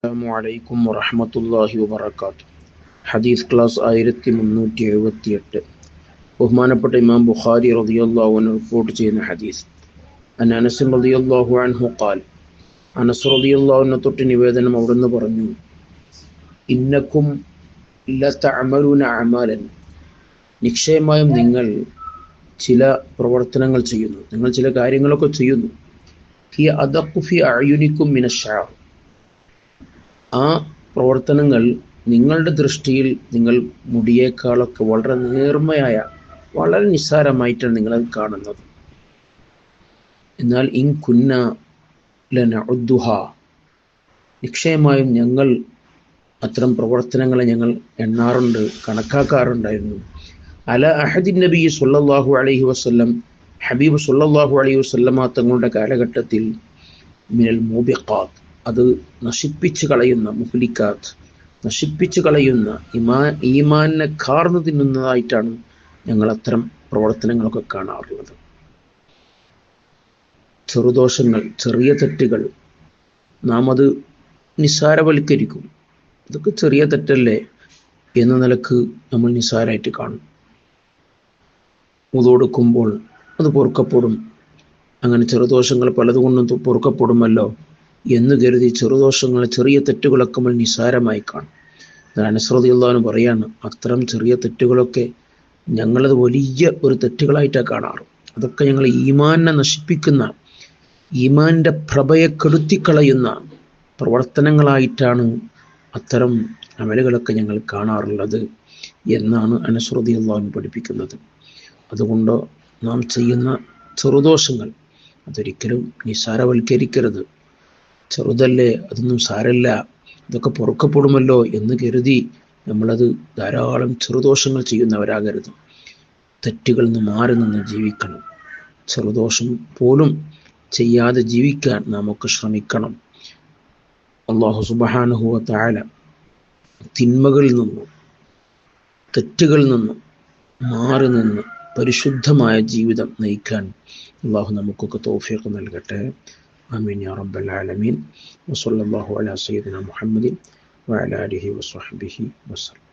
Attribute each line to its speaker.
Speaker 1: അസ്സലാമു വറഹ്മത്തുള്ളാഹി വബറകാതുഹു. ഹദീസ് ക്ലാസ് 1378. ബഹുമാനപ്പെട്ട ഇമാം ബുഖാരി റളിയല്ലാഹു അൻഹു റിപ്പോർട്ട് ചെയ്യുന്ന ഹദീസ്. അനസ് റളിയല്ലാഹു അൻഹു ഖാൽ, അനസ് റളിയല്ലാഹു അൻഹു തൊട്ട് നിവേദനം അവിടുന്ന് പറഞ്ഞു, ഇന്നക്കും ലതഅമലൂന അഅമാലൻ, നിശ്ചയമായും നിങ്ങൾ ചില പ്രവർത്തനങ്ങൾ ചെയ്യുന്നു, നിങ്ങൾ ചില കാര്യങ്ങളൊക്കെ ചെയ്യുന്നു. ഹിയ അദഖു ഫി അഅയുനിക്കും മിനശ്ശഅർ, ആ പ്രവർത്തനങ്ങൾ നിങ്ങളുടെ ദൃഷ്ടിയിൽ നിങ്ങൾ മുടിയേക്കാളൊക്കെ വളരെ നേർമയായ, വളരെ നിസ്സാരമായിട്ടാണ് നിങ്ങളത് കാണുന്നത്. എന്നാൽ ഇൻ കുന്ന ലനഉദ്ദുഹ, നിശ്ചയമായും ഞങ്ങൾ അത്തരം പ്രവർത്തനങ്ങളെ ഞങ്ങൾ എണ്ണാറുണ്ട്, കണക്കാക്കാറുണ്ടായിരുന്നു. അല അഹദിൻ നബി സല്ലല്ലാഹു അലൈഹി വസല്ലം, ഹബീബ് സല്ലല്ലാഹു അലൈഹി വസല്ലമ തങ്ങളുടെ കാലഘട്ടത്തിൽ, മിനൽ മൂബിഖാത്ത്, അത് നശിപ്പിച്ചു കളയുന്ന, മുഹ്ലിക്കാത്ത്, നശിപ്പിച്ചു കളയുന്ന, ഈമാനിനെ കാർന്നു തിന്നുന്നതായിട്ടാണ് ഞങ്ങൾ അത്തരം പ്രവർത്തനങ്ങളൊക്കെ കാണാറുള്ളത്. ചെറുദോഷങ്ങൾ, ചെറിയ തെറ്റുകൾ, നാം അത് നിസ്സാരവൽക്കരിക്കും. ഇതൊക്കെ ചെറിയ തെറ്റല്ലേ എന്ന നിലക്ക് നമ്മൾ നിസ്സാരമായിട്ട് കാണും. ഉദുവെടുക്കുമ്പോൾ അത് പൊറുക്കപ്പെടും, അങ്ങനെ ചെറുദോഷങ്ങൾ പലതുകൊണ്ടും പൊറുക്കപ്പെടുമല്ലോ എന്ന് കരുതി ചെറുദോഷങ്ങൾ, ചെറിയ തെറ്റുകളൊക്കെ നമ്മൾ നിസ്സാരമായി കാണും. അനസ് റളിയല്ലാഹു അൻഹു പറയാണ്, അത്തരം ചെറിയ തെറ്റുകളൊക്കെ ഞങ്ങളത് വലിയ ഒരു തെറ്റുകളായിട്ടാണ് കാണാറ്. അതൊക്കെ ഞങ്ങൾ ഈമാനിനെ നശിപ്പിക്കുന്ന, ഈമാനിൻ്റെ പ്രഭയെ കെടുത്തിക്കളയുന്ന പ്രവർത്തനങ്ങളായിട്ടാണ് അത്തരം അമലുകളൊക്കെ ഞങ്ങൾ കാണാറുള്ളത് എന്നാണ് അനസ് റളിയല്ലാഹു അൻഹു പഠിപ്പിക്കുന്നത്. അതുകൊണ്ട് നാം ചെയ്യുന്ന ചെറുദോഷങ്ങൾ അതൊരിക്കലും നിസ്സാരവൽക്കരിക്കരുത്. ചെറുതല്ലേ, അതൊന്നും സാരല്ല, ഇതൊക്കെ പൊറുക്കപ്പെടുമല്ലോ എന്ന് കരുതി നമ്മളത് ധാരാളം ചെറുദോഷങ്ങൾ ചെയ്യുന്നവരാകരുത്. തെറ്റുകളിൽ നിന്ന് മാറി നിന്ന് ജീവിക്കണം. ചെറുദോഷം പോലും ചെയ്യാതെ ജീവിക്കാൻ നമുക്ക് ശ്രമിക്കണം. അല്ലാഹു സുബ്ഹാനഹു വ തആല തിന്മകളിൽ നിന്നും, തെറ്റുകളിൽ നിന്നും മാറി നിന്ന് പരിശുദ്ധമായ ജീവിതം നയിക്കാൻ അല്ലാഹു നമുക്കൊക്കെ തൗഫീഖ് നൽകട്ടെ. ആമീൻ യാ റബ്ബൽ ആലമീൻ. വസല്ലല്ലാഹു അലാ സയ്യിദിനാ മുഹമ്മദിൻ വഅലാ ആലിഹി വസഹ്ബിഹി വസല്ലം.